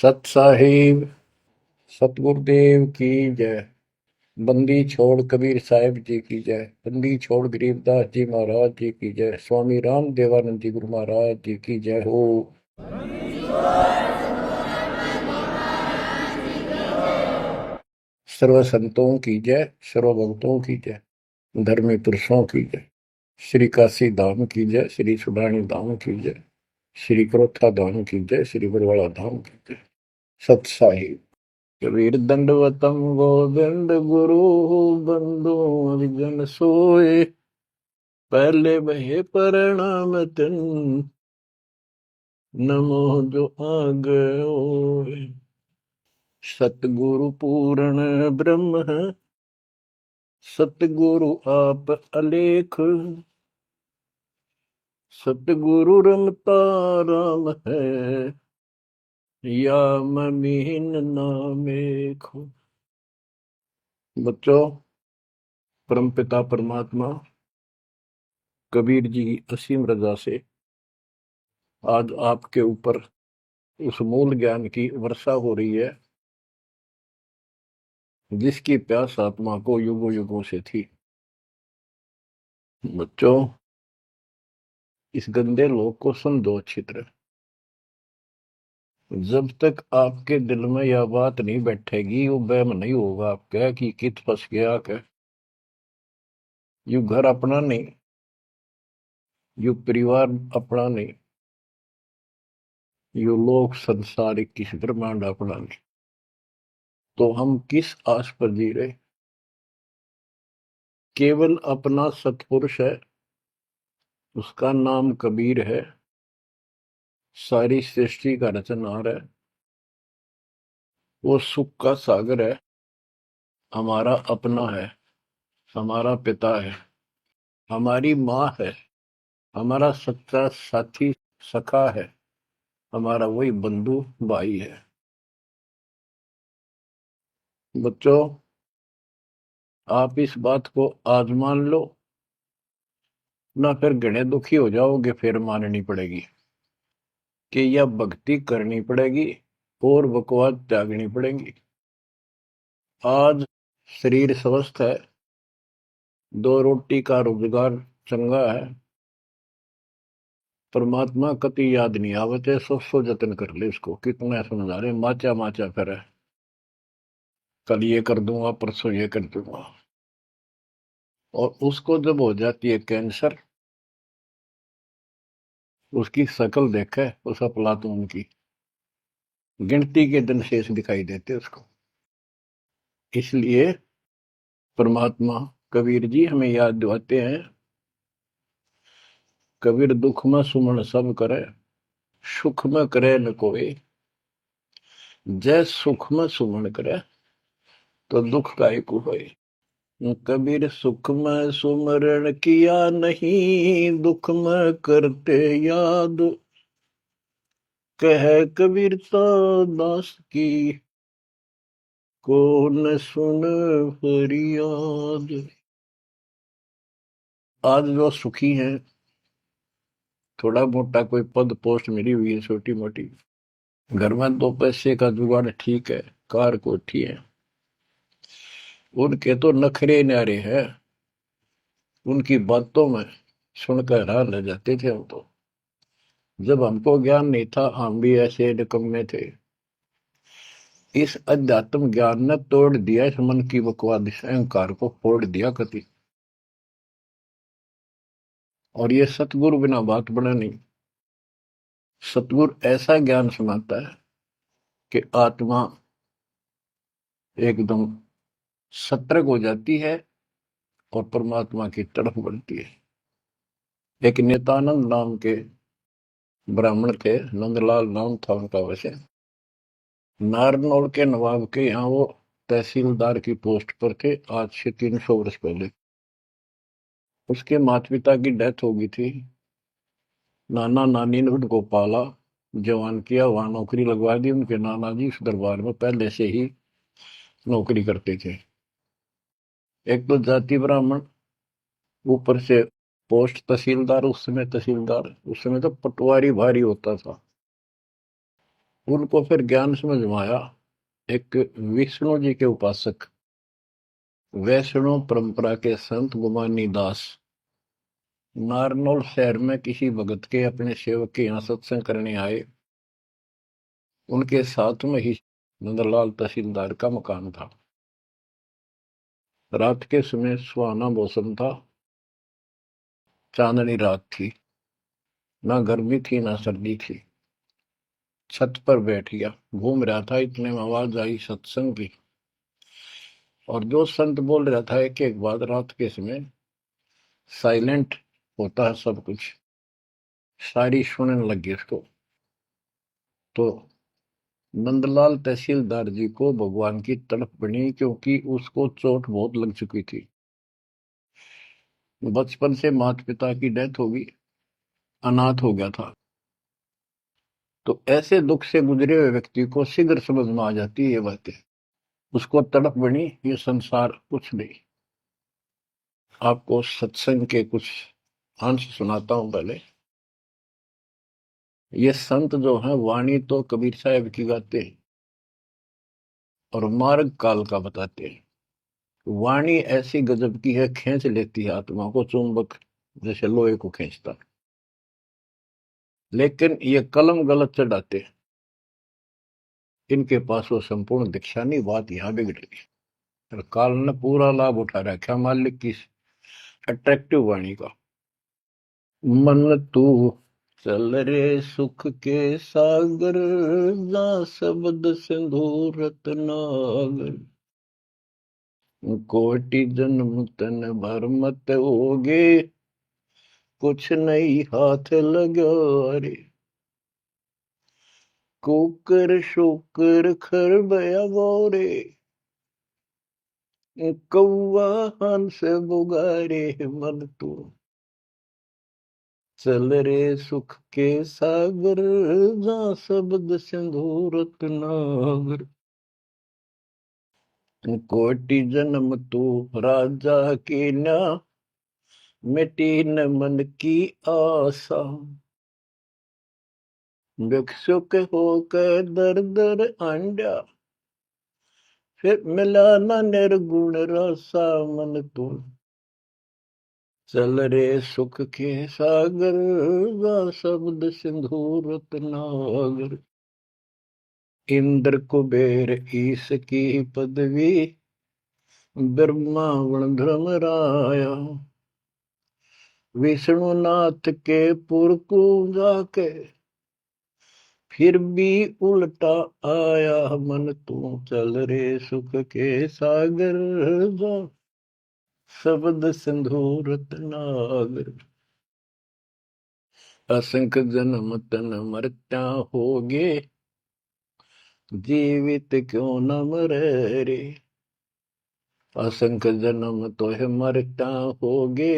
सत साहिब सतगुरुदेव की जय। बंदी छोड़ कबीर साहिब जी की जय। बंदी छोड़ गरीबदास जी महाराज जी की जय। स्वामी राम देवानंद जी गुरु महाराज जी की जय हो। सर्व संतों की जय, सर्व भक्तों की जय, धर्मी पुरुषों की जय। श्री काशी धाम की जय, श्री सुडानी धाम की जय, श्री क्रोथा धाम की जय, श्री बरवाड़ा धाम की जय। सत साहिब। कबीर दंडवतम गोविंद गुरु बंधु जन सोए, पहले बहे प्रणाम तिन नमो जो आगे। सतगुरु पूर्ण ब्रह्म है, सतगुरु आप अलेख, सतगुरु रमता राम है, या ममीन नामेख। बच्चों, परमपिता परमात्मा कबीर जी की असीम रजा से आज आपके ऊपर उस मूल ज्ञान की वर्षा हो रही है जिसकी प्यास आत्मा को युगों युगों से थी। बच्चों, इस गंदे लोग को सुन दो अच्छी तरह। जब तक आपके दिल में यह बात नहीं बैठेगी, वो वहम नहीं होगा आपका कि कित फंस गया क्या, यू घर अपना नहीं, यू परिवार अपना नहीं, यू लोक संसारिक किस ब्रह्मांड अपना नहीं, तो हम किस आस पर जी रहे। केवल अपना सतपुरुष है, उसका नाम कबीर है, सारी सृष्टि का रचनहार है, वो सुख का सागर है, हमारा अपना है, हमारा पिता है, हमारी माँ है, हमारा सच्चा साथी सखा है, हमारा वही बंधु भाई है। बच्चों, आप इस बात को आज मान लो ना, फिर घने दुखी हो जाओगे, फिर माननी पड़ेगी कि यह भक्ति करनी पड़ेगी और बकवास त्यागनी पड़ेगी। आज शरीर स्वस्थ है, दो रोटी का रोजगार चंगा है, परमात्मा कति याद नहीं आवते, सो जतन कर ले इसको। कितना समझा रहे, माचा माचा करे, कल ये कर दूंगा, परसों ये कर दूंगा। और उसको जब हो जाती है कैंसर, उसकी शक्ल देखे उस अफलातून की, गिनती के दिन शेष दिखाई देते उसको। इसलिए परमात्मा कबीर जी हमें याद दिलाते हैं, कबीर दुख में सुमन सब करे, सुख में करे न कोई, जय सुख में सुमन करे तो दुख का एक होए। कबीर सुख में सुमरण किया नहीं, दुख में करते याद, कह कबीरता दास की कौन सुन फरियाद। आज जो सुखी हैं, थोड़ा मोटा कोई पद पोस्ट मिली हुई है छोटी मोटी, घर में दो पैसे का जुगाड़ ठीक है, कार कोठी है, उनके तो नखरे न्यारे हैं। उनकी बातों में सुनकर हैरान रह जाते थे हम तो। जब हमको ज्ञान नहीं था, हम भी ऐसे निकम्मे थे। इस अध्यात्म ज्ञान ने तोड़ दिया इस मन की बकवाद, इस अहंकार को फोड़ दिया कति। और ये सतगुरु बिना बात बना नहीं। सतगुरु ऐसा ज्ञान सुनाता है कि आत्मा एकदम सतर्क हो जाती है और परमात्मा की तरफ बढ़ती है। एक नित्यानंद नाम के ब्राह्मण थे, नंदलाल नाम था उनका। वैसे नारनौल के नवाब के यहाँ वो तहसीलदार की पोस्ट पर थे, आज से 300 वर्ष पहले। उसके माता पिता की डेथ हो गई थी। नाना नानी ने उनको पाला, जवान किया, वहां नौकरी लगवा दी। उनके नाना जी उस दरबार में पहले से ही नौकरी करते थे। एक तो जाति ब्राह्मण, ऊपर से पोस्ट तहसीलदार। उस समय तहसीलदार, उस समय तो पटवारी भारी होता था। उनको फिर ज्ञान समझ में आया। एक विष्णु जी के उपासक, वैष्णव परंपरा के संत गुमानी दास नारनौल शहर में किसी भगत के अपने सेवक के यहाँ सत्संग करने आए। उनके साथ में ही नंदलाल तहसीलदार का मकान था। रात के समय सुहाना मौसम था, चांदनी रात थी, ना गर्मी थी ना सर्दी थी। छत पर बैठ गया, घूम रहा था, इतने में आवाज आई सत्संग की। और जो संत बोल रहा था एक एक बात, रात के समय साइलेंट होता है सब कुछ, सारी सुनने लगी उसको। तो नंदलाल तहसीलदार जी को भगवान की तड़प बनी, क्योंकि उसको चोट बहुत लग चुकी थी। बचपन से माता पिता की डेथ हो गई, अनाथ हो गया था। तो ऐसे दुख से गुजरे हुए व्यक्ति को शीघ्र समझ में आ जाती है ये बातें। उसको तड़प बनी, ये संसार कुछ नहीं। आपको सत्संग के कुछ अंश सुनाता हूं पहले। ये संत जो है वाणी तो कबीर साहब की गाते हैं और मार्ग काल का बताते हैं। वाणी ऐसी गजब की है, खींच लेती है आत्मा को, चुंबक जैसे लोहे को खींचता। लेकिन ये कलम गलत चढ़ाते हैं, इनके पास वो संपूर्ण दीक्षा नहीं। बात यहाँ बिगड़ गई। और काल ने पूरा लाभ उठा रखा मालिक की अट्रैक्टिव वाणी का। मन तू चल रे सुख के सागर, जा शब्द सिंधु रत्नागर। कोटि जन्म तन भर मत होगे, कुछ नहीं हाथ लगा रे। कुकर शुकर खर बया बोरे, कौवा हंस बुगारे। मन तू चल रे सुख के सागर, जा शब्द सिंधु रत्नागर। कोटि जन्म तू राजा की ना, मिटी न मन की आशा। भिक्षुक होकर दर दर आंडा, फिर मिला न निर्गुण रसा। मन तू चल रे सुख के सागर, गा शब्द सिंधु रत्नागर। इंद्र कुबेर ईश की पदवी, ब्रह्मा वण धर्म राया। विष्णुनाथ के पुर को जाके, फिर भी उल्टा आया। मन तू चल रे सुख के सागर, जा शब्द सिंधु रत्नागर। असंख जन्म तन मरत्या होगे, जीवित क्यों न मरे रे। असंख जन्म तो है मरता होगे,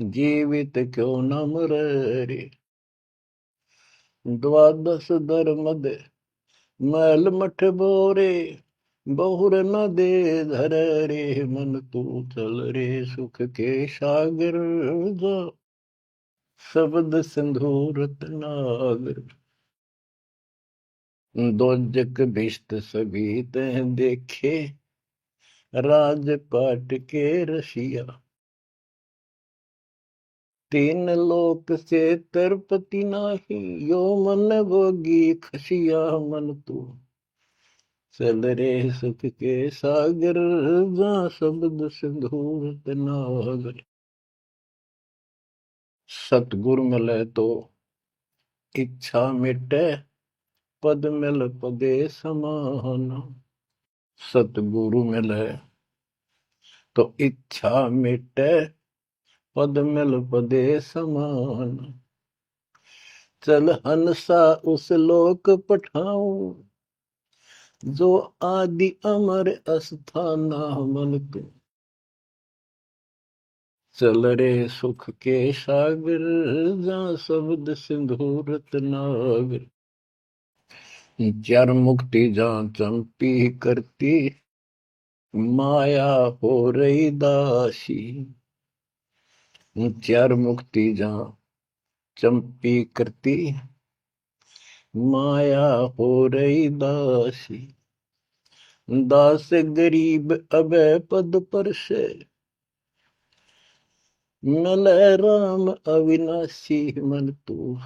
जीवित क्यों न मरे रे। द्वादश धर्मद मैल मठ बोरे, बहुर न दे धर रे। मन तू चल रे सुख के सागर, जा शब्द सिंधु रत्नागर। दो जग भिष्ट सभी तह देखे, राजपाट के रसिया। तीन लोक से तरपति नाही, यो मन भोगी खसिया। मन तू चल रे सुख के सागर, जा शब्द सिंधु रत्नागर। सतगुरु मिले तो इच्छा मिटे, पद मिल पदे समान। सतगुरु मिले तो इच्छा मिटे, पद मिल पदे समान। चल हंसा उस लोक पठाऊं, जो आदि अमर अस्थाना। मन तू चल रे सुख के सागर, जा शब्द सिंधु रत्नागर। चार मुक्ति जा चंपी करती, माया हो रही दासी। चार मुक्ति जा चंपी करती, माया हो रही दासी, दास गरीब अभय पद पर से, मिल राम अविनाशी मन तू,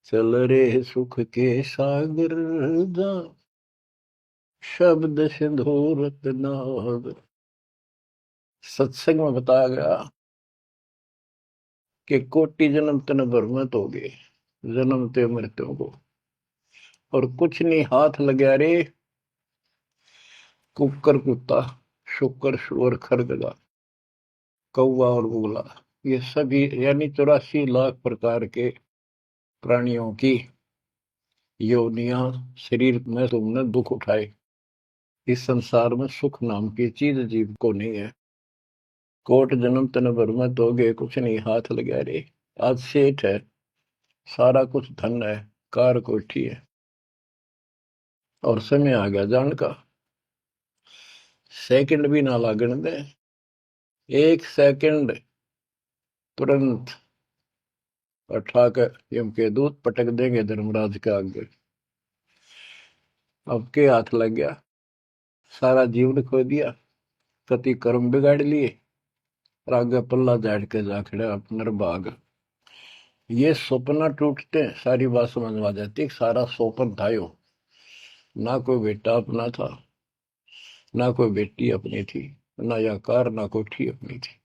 चल रे सुख के सागर जा, शब्द सिंधूरत नाग। सत्संग में बताया गया कि कोटि जन्म तन भ्रमित हो गए, जन्म ते मृत्यु को, और कुछ नहीं हाथ लगा रे, कुकर कुत्ता, शुकर सुअर खरगदा, कौवा और बुगला, ये सभी यानी 84 लाख प्रकार के प्राणियों की योनियां शरीर में तुमने दुख उठाए। इस संसार में सुख नाम की चीज जीव को नहीं है। कोट जन्म तन भ्रमित हो गए, कुछ नहीं हाथ लगा रे। आज सेठ है, सारा कुछ धन है, कार कोठी है, और समय आ गया जान का, सेकंड भी ना लागण दे, एक सेकंड तुरंत उठा कर यम के दूत पटक देंगे धर्मराज के आगे। अब के हाथ लग गया, सारा जीवन खो दिया, कति कर्म बिगाड़ लिए, और आगे पल्ला झाड़ के जा खड़ा अपना भाग। ये सपना टूटते सारी बात समझ में आ जाती, सारा सोपन था यो, ना कोई बेटा अपना था, ना कोई बेटी अपनी थी, ना या कार ना कोठी अपनी थी।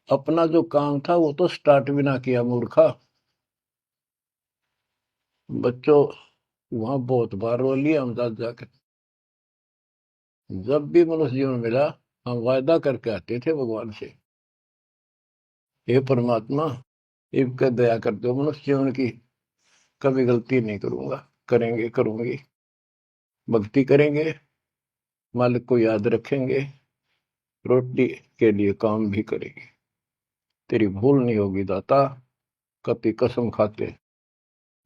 अपना जो काम था वो तो स्टार्ट भी ना किया मूर्खा। बच्चों वहां बहुत बार रो लिया हम जाकर, जब भी मनुष्य जीवन मिला हम वायदा करके आते थे भगवान से, हे परमात्मा इनका दया कर दो, मनुष्य जीवन की कभी गलती नहीं करूंगा, करेंगे करूंगी, भक्ति करेंगे, मालिक को याद रखेंगे, रोटी के लिए काम भी करेंगे, तेरी भूल नहीं होगी दाता, कति कसम खाते,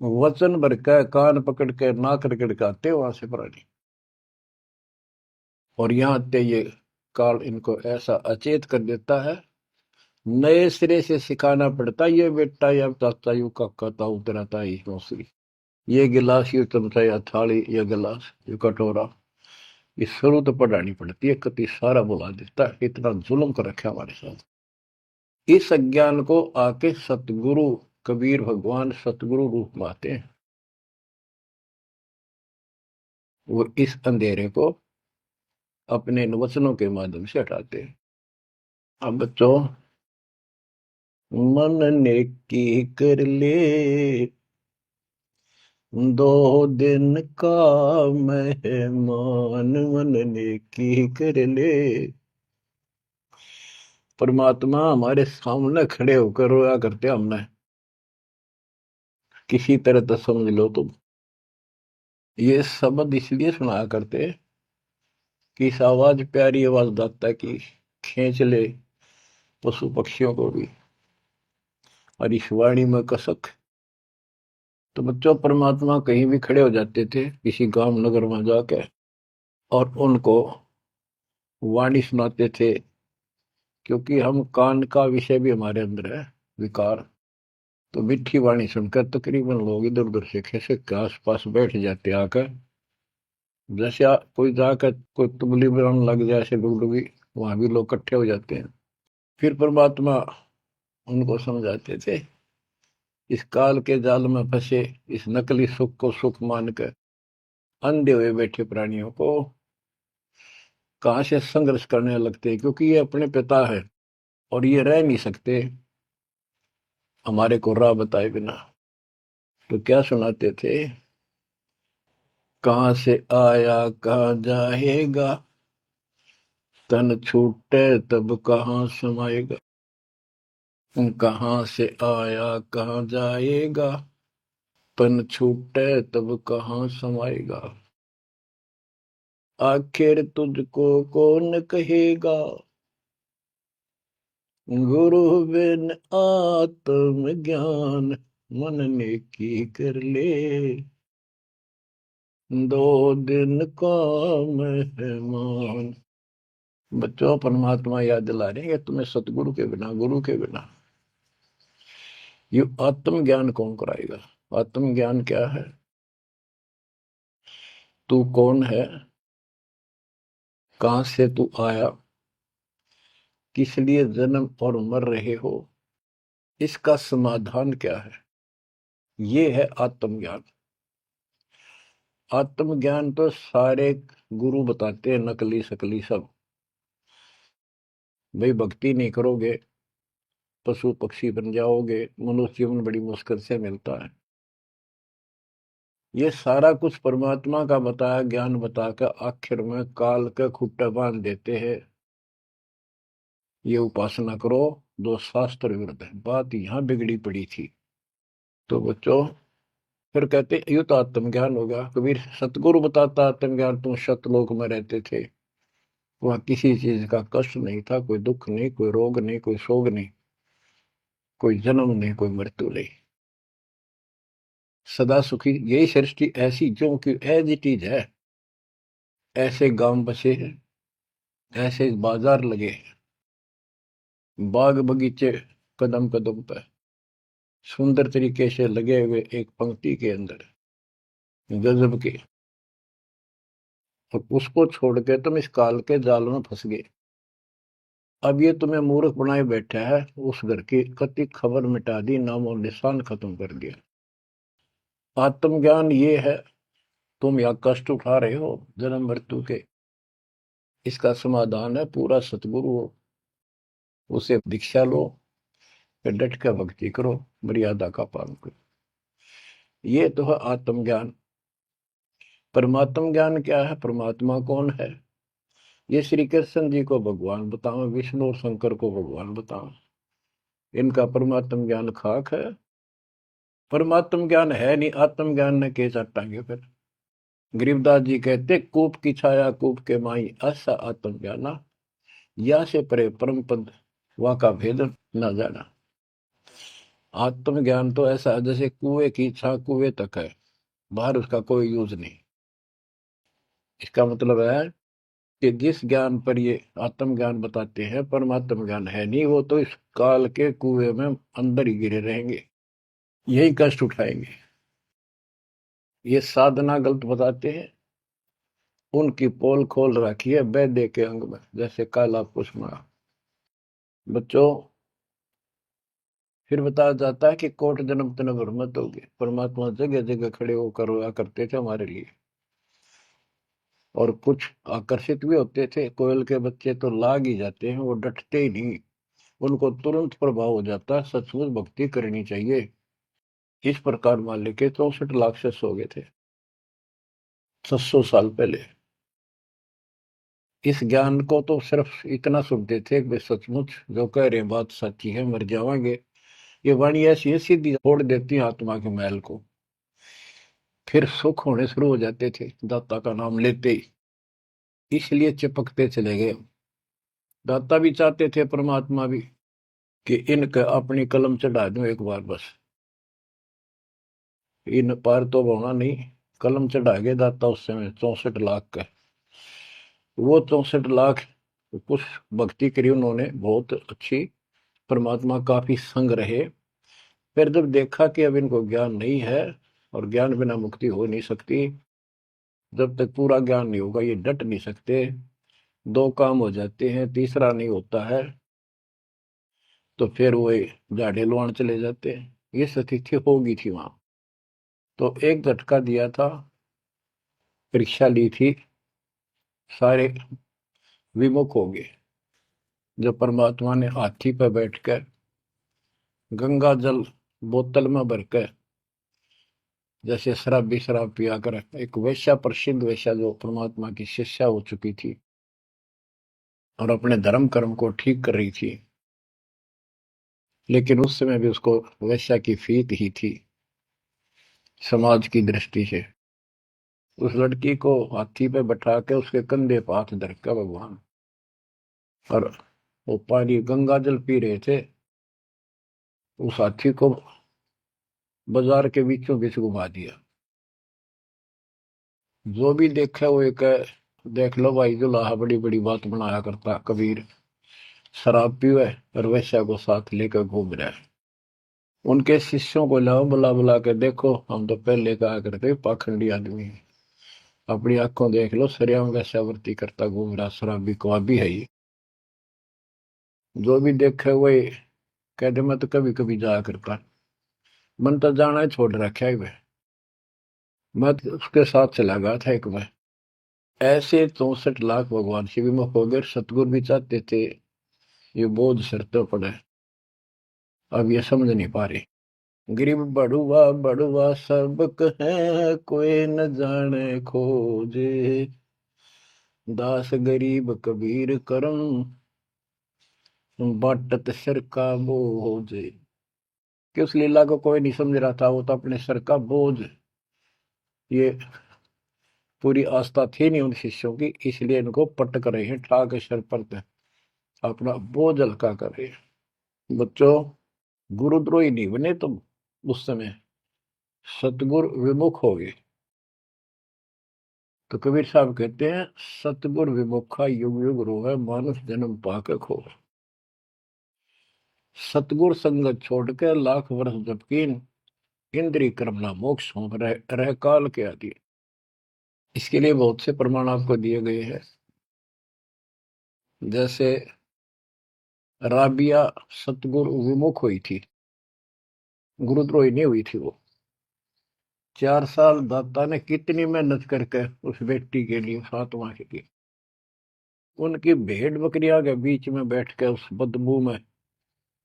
वचन भर के कान पकड़ के नाक रगड़ के आते वहां से प्राणी। और यहाँ आते ये काल इनको ऐसा अचेत कर देता है, नए सिरे से सिखाना पड़ता, ये बेटा या चाचा यू काका ताऊ तेरा ताई मौसरी, ये गिलास ये चमचा या थाली या गिलास ये कटोरा, ये शुरू तो पढ़ानी पड़ती है, कति सारा बुला देता है, इतना जुल्म कर रखा हमारे साथ। इस अज्ञान को आके सतगुरु कबीर भगवान सतगुरु रूप में आते हैं, वो इस अंधेरे को अपने वचनों के माध्यम से हटाते हैं। अब बच्चों मन ने की कर ले, 2 दिन का मेहमान मन ने की कर ले। परमात्मा हमारे सामने खड़े होकर रोया करते हमने, किसी तरह तो समझ लो तुम। ये शब्द इसलिए सुनाया करते कि इस आवाज प्यारी आवाज दाता की खींच ले पशु पक्षियों को भी, और इस वाणी में कसक। तो बच्चों परमात्मा कहीं भी खड़े हो जाते थे किसी गांव नगर में जाके, और उनको वाणी सुनाते थे, क्योंकि हम कान का विषय भी हमारे अंदर है विकार। तो मीठी वाणी सुनकर तकरीबन लोग इधर उधर से खिसक के आस पास बैठ जाते आकर, जैसे कोई जाकर कोई तुबली बनाने लग जाए ऐसे डुगडुगी, वहां भी लोग इकट्ठे हो जाते हैं। फिर परमात्मा उनको समझाते थे, इस काल के जाल में फंसे इस नकली सुख को सुख मानकर अंधे हुए बैठे प्राणियों को कहां से संघर्ष करने लगते हैं, क्योंकि ये अपने पिता है और ये रह नहीं सकते हमारे को राह बताए बिना। तो क्या सुनाते थे, कहां से आया कहां जाएगा, तन छूटे तब कहां समाएगा, कहां से आया कहां जाएगा, तन छूटे तब कहां समाएगा, आखिर तुझको कौन कहेगा, गुरु बिन आत्म ज्ञान मन ने की कर ले, 2 दिन का मेहमान। बच्चों परमात्मा याद दिला रहे हैं कि तुम्हें सतगुरु के बिना गुरु के बिना ये आत्म ज्ञान कौन कराएगा। आत्मज्ञान क्या है? तू कौन है, कहां से तू आया, किस लिए जन्म और मर रहे हो, इसका समाधान क्या है? ये है आत्मज्ञान। आत्मज्ञान तो सारे गुरु बताते हैं, नकली सकली सब। भाई भक्ति नहीं करोगे पशु पक्षी बन जाओगे, मनुष्य जीवन बड़ी मुश्किल से मिलता है। ये सारा कुछ परमात्मा का बताया ज्ञान बताकर आखिर में काल का खुट्टा बांध देते हैं। ये उपासना करो, दो शास्त्र विरुद्ध है। बात यहां बिगड़ी पड़ी थी। तो बच्चों फिर कहते ये तो आत्मज्ञान होगा। कबीर सतगुरु बताता आत्मज्ञान, तुम सतलोक में रहते थे, वहां किसी चीज का कष्ट नहीं था, कोई दुख नहीं, कोई रोग नहीं, कोई शोक नहीं, कोई जन्म नहीं, कोई मृत्यु नहीं, सदा सुखी। यही सृष्टि ऐसी जो कि एज इट इज है। ऐसे गांव बसे हैं, ऐसे बाजार लगे हैं, बाग बगीचे कदम कदम पर सुंदर तरीके से लगे हुए एक पंक्ति के अंदर गजब के। और उसको छोड़ के तुम इस काल के जाल में फंस गए। अब ये तुम्हें मूर्ख बनाए बैठा है, उस घर की कति खबर मिटा दी, नाम और निशान खत्म कर दिया। आत्मज्ञान ये है, तुम या कष्ट उठा रहे हो जन्म मृत्यु के, इसका समाधान है पूरा सतगुरु हो, उसे दीक्षा लो, फिर डट कर भक्ति करो, मर्यादा का पालन करो। ये तो है आत्मज्ञान। परमात्म ज्ञान क्या है, परमात्मा कौन है? ये श्री कृष्ण जी को भगवान बताओ, विष्णु और शंकर को भगवान बताओ। इनका परमात्म ज्ञान खाक है। परमात्म ज्ञान है नहीं, आत्मज्ञान ने के चाटांगे फिर। गरीबदास जी कहते कूप की छाया कूप के माई, ऐसा आत्मज्ञाना, या से परे परम पद वहां का भेद न जाना। आत्मज्ञान तो ऐसा है जैसे कुएं की छा कुएं तक है, बाहर उसका कोई यूज नहीं। इसका मतलब है कि जिस ज्ञान पर ये आत्म ज्ञान बताते हैं, परमात्म ज्ञान है नहीं, वो तो इस काल के कुएं में अंदर ही गिरे रहेंगे, यही कष्ट उठाएंगे। ये साधना गलत बताते हैं, उनकी पोल खोल रखी है वैद्य के अंग में, जैसे काला पुष्मा। बच्चों फिर बताया जाता है कि कोट जन्म तन भर मत होगे। परमात्मा जगह जगह खड़े होकर रोया करते थे हमारे लिए, और कुछ आकर्षित भी होते थे। कोयल के बच्चे तो लाग ही जाते हैं, वो डटते ही नहीं, उनको तुरंत प्रभाव हो जाता है, सचमुच भक्ति करनी चाहिए। इस प्रकार मान लेके 64 लाख से हो गए थे 700 साल पहले। इस ज्ञान को तो सिर्फ इतना सुनते थे कि सचमुच जो कह रहे हैं बात सच्ची है, मर जावांगे। ये वाणी ऐसी है सीधी फोड़ देती है आत्मा के मैल को, फिर सुख होने शुरू हो जाते थे दाता का नाम लेते ही। इसलिए चिपकते चले गए। दाता भी चाहते थे, परमात्मा भी, कि इनका अपनी कलम चढ़ा दूं एक बार बस, इन पार तो होना नहीं। कलम चढ़ा गए दाता उस समय 64 लाख का। वो 64 लाख कुछ भक्ति करी उन्होंने बहुत अच्छी, परमात्मा काफी संग रहे। फिर जब देखा कि अब इनको ज्ञान नहीं है और ज्ञान बिना मुक्ति हो नहीं सकती, जब तक पूरा ज्ञान नहीं होगा ये डट नहीं सकते, दो काम हो जाते हैं, तीसरा नहीं होता है, तो फिर वो झाड़े लुआन चले जाते हैं। ये स्थिति होगी थी वहां। तो एक झटका दिया था, परीक्षा ली थी, सारे विमुख हो गए। जब परमात्मा ने हाथी पर बैठकर गंगा जल बोतल में भरकर, जैसे शराबी शराब पिया कर, एक वैश्या, प्रसिद्ध वैश्या जो परमात्मा की शिष्या हो चुकी थी और अपने धर्म कर्म को ठीक कर रही थी, लेकिन उस समय भी उसको वैश्या की फीत ही थी समाज की दृष्टि से। उस लड़की को हाथी पे बैठा के उसके कंधे पर हाथ धर कर भगवान, और वो पानी गंगा जल पी रहे थे, उस हाथी को बाजार के बीचों बीच घुमा दिया। जो भी देखा वो एक देख लो भाई दुल्हा बड़ी बड़ी बात बनाया करता कबीर, शराब पीवे और वैश्या को साथ लेकर घूम रहा है। उनके शिष्यों को लाओ, बुला बुला के देखो, हम तो पहले कहा करते पाखंडी आदमी है, अपनी आंखों देख लो, सरियाम वैश्यावृत्ति करता घूम रहा, शराबी कबाबी है ये। जो भी देखे वही कहते, मैं तो कभी कभी जाया करता, मन तो जाना ही छोड़ रखा है वह। मैं तो उसके साथ चला गया था एक बार। ऐसे 64 लाख भगवान से विमुख हो गए, सतगुरु भी चाहते थे ये बोझ सिर तो पड़े, अब ये समझ नहीं पा रहे। गरीब बड़ुआ बड़ुआ सबक है, कोई न जाने खोजे, दास गरीब कबीर करम, बाटत सिर का बोझ। कि उस लीला को कोई नहीं समझ रहा था, वो तो अपने सर का बोझ, ये पूरी आस्था थी नहीं उन शिष्यों की, इसलिए इनको पटक रहे हैं, ठाक सर पर अपना बोझ हल्का कर रहे हैं। बच्चों, गुरुद्रोही नहीं बने तुम, उस समय सतगुरु विमुख हो गए। तो कबीर साहब कहते हैं, सतगुर विमुखा युग युग रोवे, मानुष जन्म पाके खो। सतगुर संगत छोड़ के लाख वर्ष जबकीन, इंद्रिय कर्मना मोक्ष हो रह काल के आदि। इसके लिए बहुत से प्रमाण आपको दिए गए हैं। जैसे राबिया सतगुर विमुख हुई थी, गुरुद्रोही नहीं हुई थी वो। 4 साल दाता ने कितनी मेहनत करके उस बेटी के लिए, फातिमा के लिए, उनकी भेड़ बकरियां के बीच में बैठ के उस बदबू में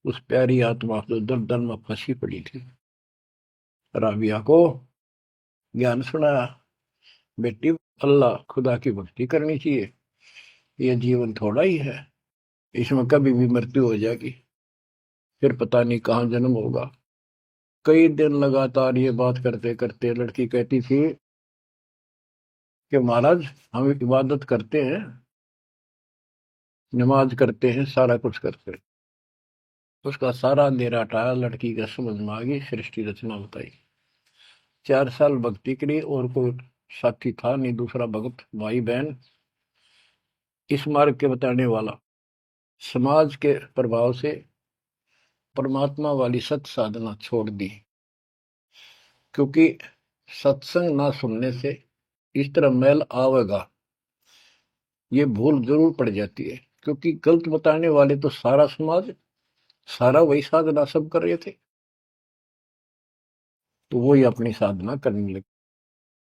उस प्यारी आत्मा जो दर्दन में फंसी पड़ी थी, राबिया को ज्ञान सुनाया, बेटी अल्लाह खुदा की भक्ति करनी चाहिए, ये जीवन थोड़ा ही है, इसमें कभी भी मृत्यु हो जाएगी, फिर पता नहीं कहाँ जन्म होगा। कई दिन लगातार ये बात करते करते लड़की कहती थी कि महाराज, हम इबादत करते हैं, नमाज करते हैं, सारा कुछ करते हैं। उसका सारा अंधेरा हटाया, लड़की का समझ में आ गई, सृष्टि रचना बताई। 4 साल भक्ति करी, और कोई साथी था नहीं, दूसरा भक्त भाई बहन इस मार्ग के बताने वाला। समाज के प्रभाव से परमात्मा वाली सत साधना छोड़ दी, क्योंकि सत्संग ना सुनने से इस तरह मैल आवेगा, ये भूल जरूर पड़ जाती है। क्योंकि गलत बताने वाले तो सारा समाज, सारा वही साधना सब कर रहे थे, तो वही अपनी साधना करने लगे।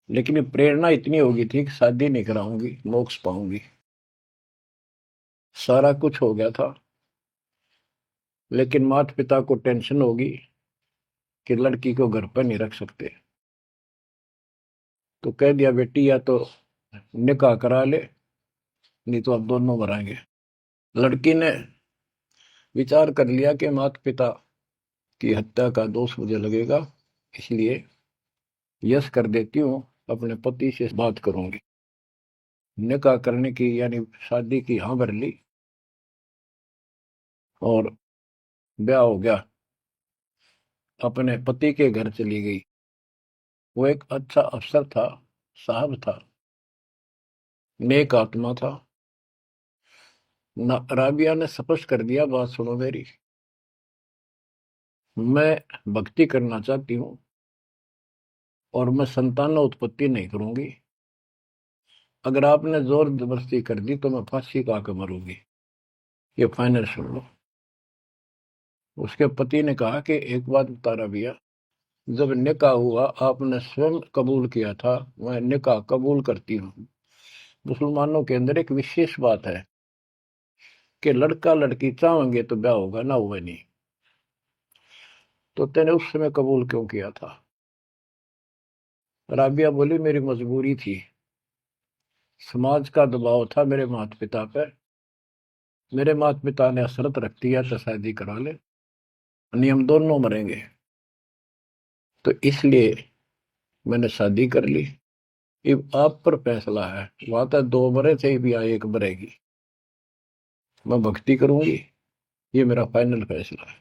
लेकिन ये प्रेरणा इतनी होगी थी कि शादी नहीं कराऊंगी, मोक्ष पाऊंगी, सारा कुछ हो गया था। लेकिन माता पिता को टेंशन होगी कि लड़की को घर पर नहीं रख सकते, तो कह दिया बेटी या तो निकाह करा ले, नहीं तो अब दोनों मराएंगे। लड़की ने विचार कर लिया कि माता पिता की हत्या का दोष मुझे लगेगा, इसलिए यस कर देती हूँ, अपने पति से बात करूंगी। निकाह करने की यानी शादी की हाँ भर ली, और ब्याह हो गया, अपने पति के घर चली गई। वो एक अच्छा अफसर था, साहब था, नेक आत्मा था। राबिया ने स्पष्ट कर दिया, बात सुनो मेरी, मैं भक्ति करना चाहती हूँ और मैं संतान उत्पत्ति नहीं करूंगी। अगर आपने जोर जबरदस्ती कर दी तो मैं फांसी खा के मरूंगी, ये फाइनल सुन लो। उसके पति ने कहा कि एक बात बता राबिया, जब निकाह हुआ आपने स्वयं कबूल किया था, मैं निकाह कबूल करती हूँ। मुसलमानों के अंदर एक विशेष बात है कि लड़का लड़की चाहेंगे तो ब्याह होगा, ना हुआ नहीं। तो तेने उस समय कबूल क्यों किया था? राबिया बोली, मेरी मजबूरी थी, समाज का दबाव था मेरे माता पिता पर। मेरे माता पिता ने शर्त रख दिया तो शादी करा ले, नहीं हम दोनों मरेंगे, तो इसलिए मैंने शादी कर ली। अब आप पर फैसला है, वहां तक 2 मरे थे, भी आ 1 मरेगी, मैं भक्ति करूंगी, ये मेरा फाइनल फैसला है।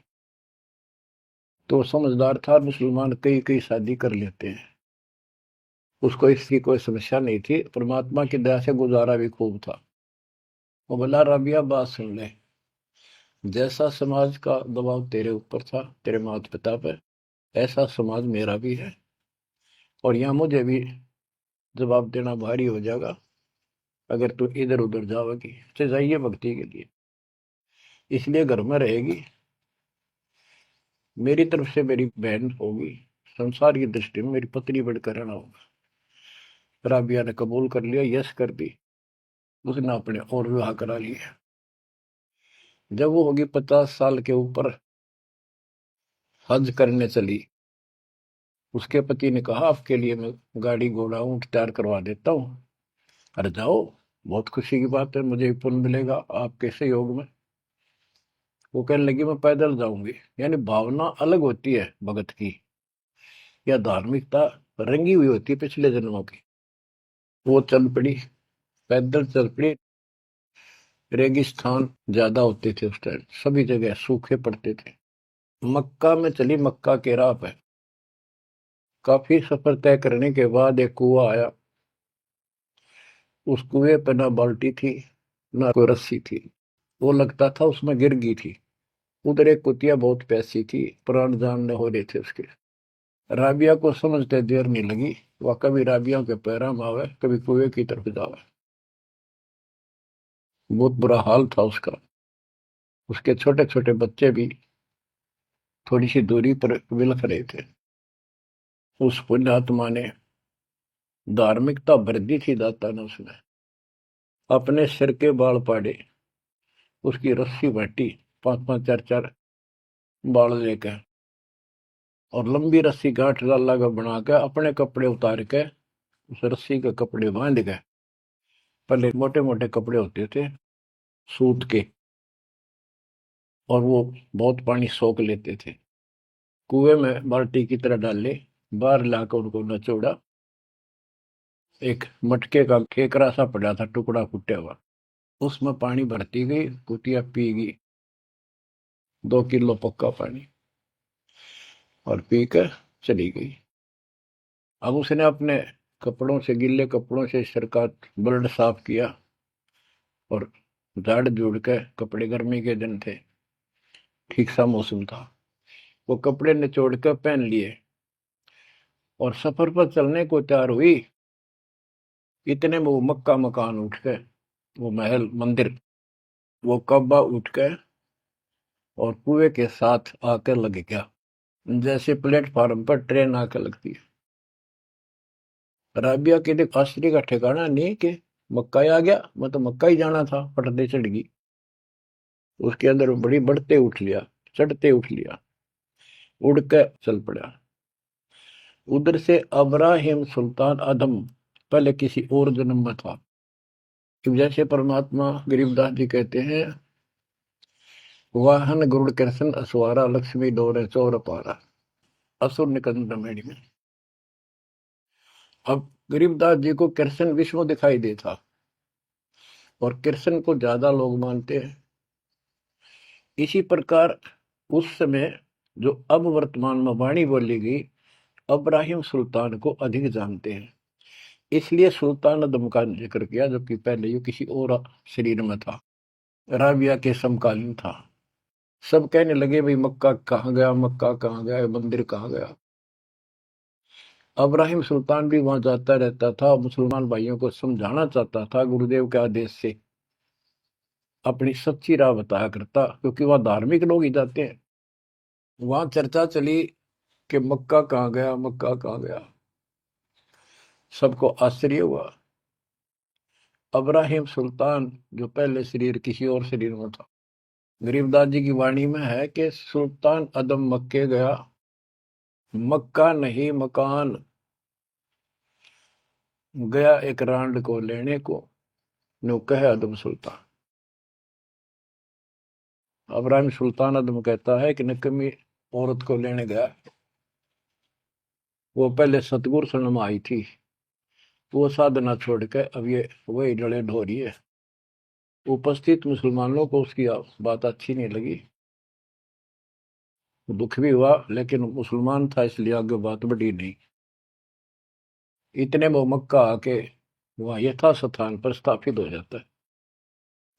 तो समझदार था मुसलमान, कई कई शादी कर लेते हैं, उसको इसकी कोई समस्या नहीं थी, परमात्मा की दया से गुजारा भी खूब था। वो बोला, राबिया बात सुन ले, जैसा समाज का दबाव तेरे ऊपर था, तेरे माता पिता पर, ऐसा समाज मेरा भी है, और यहाँ मुझे भी जवाब देना भारी हो जाएगा अगर तू इधर उधर जाओगी। तो जाइए भक्ति के लिए, इसलिए घर में रहेगी, मेरी तरफ से मेरी बहन होगी, संसार की दृष्टि में मेरी पत्नी बनकर रहना होगा। राबिया ने कबूल कर लिया, यस कर दी। उसने अपने और विवाह करा लिया। जब वो होगी 50 साल के ऊपर, हज करने चली, उसके पति ने कहा आपके लिए मैं गाड़ी घोड़ा ऊंट तैयार करवा देता हूँ, अरे जाओ, बहुत खुशी की बात है, मुझे भी पुण्य मिलेगा आपके सहयोग में। वो कहने लगी मैं पैदल जाऊंगी। यानी भावना अलग होती है भगत की, या धार्मिकता रंगी हुई होती है पिछले जन्मों की। वो चल पड़ी, पैदल चल पड़ी। रेगिस्तान ज्यादा होते थे उस टाइम, सभी जगह सूखे पड़ते थे। मक्का में चली, मक्का के राह पे काफी सफर तय करने के बाद एक कुआं आया। उस कुएं पे ना बाल्टी थी, ना कोई रस्सी थी, वो लगता था उसमें गिर गई थी। उधर एक कुतिया बहुत प्यासी थी, प्राण जानने हो रहे थे उसके। राबिया को समझते देर नहीं लगी, वह कभी राबिया के पैरा में आवे, कभी कुएं की तरफ जावे। बहुत बुरा हाल था उसका। उसके छोटे छोटे बच्चे भी थोड़ी सी दूरी पर विलख रहे थे। उस पुण्यात्मा ने धार्मिकता भर दी थी दाता ने उसमें। अपने सिर के बाल पाड़े, उसकी रस्सी बांटी, 5-5 4-4 बाल लेकर, और लंबी रस्सी गांठ लाला का बना के अपने कपड़े उतार के उस रस्सी के कपड़े बांध गए। पहले मोटे मोटे कपड़े होते थे सूत के, और वो बहुत पानी सोख लेते थे। कुएं में बाल्टी की तरह डाले, बाहर लाकर उनको नचोड़ा। एक मटके का केकरा सा पड़ा था, टुकड़ा फूटा हुआ, उसमें पानी भरती गई, कुतिया पी गई 2 किलो पक्का पानी, और पी कर चली गई। अब उसने अपने कपड़ों से, गिल्ले कपड़ों से सिर का ब्लड साफ किया, और झाड़ झूड़ के कपड़े, गर्मी के दिन थे, ठीक सा मौसम था, वो कपड़े निचोड़ कर पहन लिए और सफर पर चलने को तैयार हुई। इतने में वो मक्का मकान उठ गए, वो महल मंदिर, वो कब्बा उठ गए और कुएं के साथ आकर लग गया, जैसे प्लेटफार्म पर ट्रेन आकर लगती है। राबिया के देख आश्चर्य का ठिकाना नहीं कि मक्का ही आ गया, मैं तो मक्का ही जाना था, पटदे चढ़ गई। उसके अंदर बड़ी बढ़ते उठ लिया, चढ़ते उठ लिया, उड़ के चल पड़ा। उधर से अब्राहिम सुल्तान अदम पहले किसी और जन्म में था। जैसे परमात्मा गरीबदास जी कहते हैं, वाहन गरुड़ कृष्ण असवारा, लक्ष्मी डोरे चौर पारा, असुर निकंद मेड़ी में। अब गरीबदास जी को कृष्ण विष्णु दिखाई देता, और कृष्ण को ज्यादा लोग मानते हैं। इसी प्रकार उस समय जो अब वर्तमान में वाणी बोली गई, अब्राहिम सुल्तान को अधिक जानते हैं, इसलिए सुल्तान अदम का जिक्र किया, जबकि पहले ये किसी और शरीर में था, राबिया के समकालीन था। सब कहने लगे भाई मक्का कहाँ गया, मक्का कहाँ गया, मंदिर कहाँ गया। अब्राहिम सुल्तान भी वहां जाता रहता था, मुसलमान भाइयों को समझाना चाहता था, गुरुदेव के आदेश से अपनी सच्ची राह बताया करता, क्योंकि वहां धार्मिक लोग ही जाते हैं। वहां चर्चा चली कि मक्का कहाँ गया, मक्का कहाँ गया। सबको आश्चर्य हुआ। अब्राहिम सुल्तान जो पहले शरीर किसी और शरीर में था, गरीबदास जी की वाणी में है कि सुल्तान अदम मक्के गया, मक्का नहीं मकान, गया एक रांड को लेने को, नो कहे अदम सुल्तान। अब्राहिम सुल्तान अदम कहता है कि नकमी औरत को लेने गया, वो पहले सतगुरु शरण में आई थी, वो साधना छोड़ के अब ये वही डले ढो रही है। उपस्थित मुसलमानों को उसकी बात अच्छी नहीं लगी, दुख भी हुआ, लेकिन मुसलमान था इसलिए आगे बात बढ़ी नहीं। इतने वो मक्का आके वहां यथा स्थान पर स्थापित हो जाता है।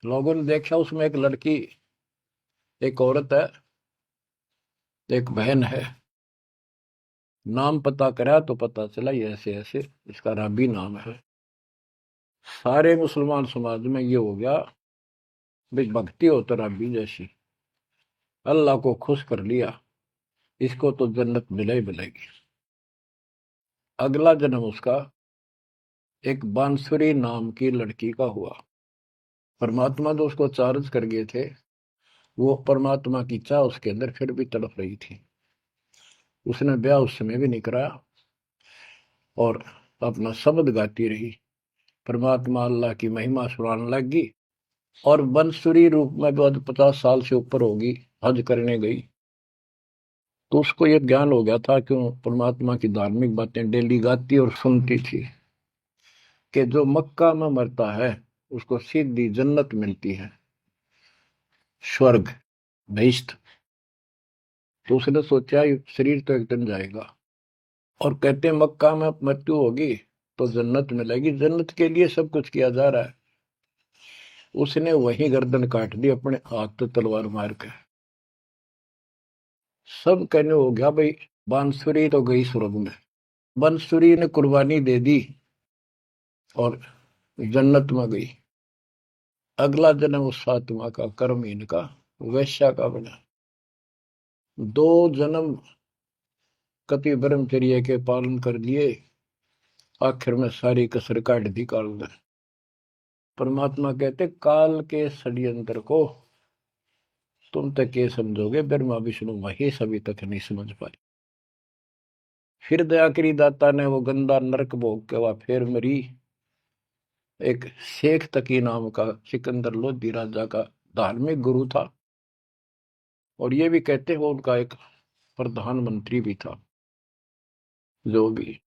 लोगों ने देखा उसमें एक लड़की एक औरत है, एक बहन है। नाम पता करा तो पता चला ये ऐसे ऐसे इसका राबी नाम है। सारे मुसलमान समाज में ये हो गया भाई, भक्ति हो तो राबी जैसी, अल्लाह को खुश कर लिया, इसको तो जन्नत मिले ही मिलेगी। अगला जन्म उसका एक बांसुरी नाम की लड़की का हुआ। परमात्मा जो उसको चार्ज कर गए थे, वो परमात्मा की चाह उसके अंदर फिर भी तड़प रही थी। उसने ब्याह उस समय भी नहीं कराया और अपना शब्द गाती रही, परमात्मा अल्लाह की महिमा सुनाने लगी। और बंसुरी रूप में बाद 50 साल से ऊपर होगी, हज करने गई। तो उसको ये ज्ञान हो गया था कि वो परमात्मा की धार्मिक बातें डेली गाती और सुनती थी कि जो मक्का में मरता है उसको सीधी जन्नत मिलती है, स्वर्ग, बहिश्त। तो उसने सोचा ये शरीर तो एक दिन जाएगा, और कहते हैं मक्का में मृत्यु होगी तो जन्नत मिलेगी, जन्नत के लिए सब कुछ किया जा रहा है। उसने वही गर्दन काट दी अपने हाथ से तलवार मार के। सब कहने हो गया भाई, बांसुरी तो गई स्वर्ग में। बांसुरी ने कुर्बानी दे दी और जन्नत में गई। अगला जन्म उस आत्मा का कर्महीन का, वैश्या का बना। 2 जन्म कति ब्रह्मचर्य के पालन कर लिए, आखिर में सारी कसर काट दी काल ने। परमात्मा कहते काल के षड्यंत्र को तुम तक ये समझोगे, ब्रह्मा विष्णु महेश अभी तक नहीं समझ पाए। फिर दया करी दाता ने, वो गंदा नरक भोग के वह फिर मरी। एक शेख तकी नाम का सिकंदर लोधी राजा का धार्मिक गुरु था, और ये भी कहते हैं वो उनका एक प्रधानमंत्री भी था। जो भी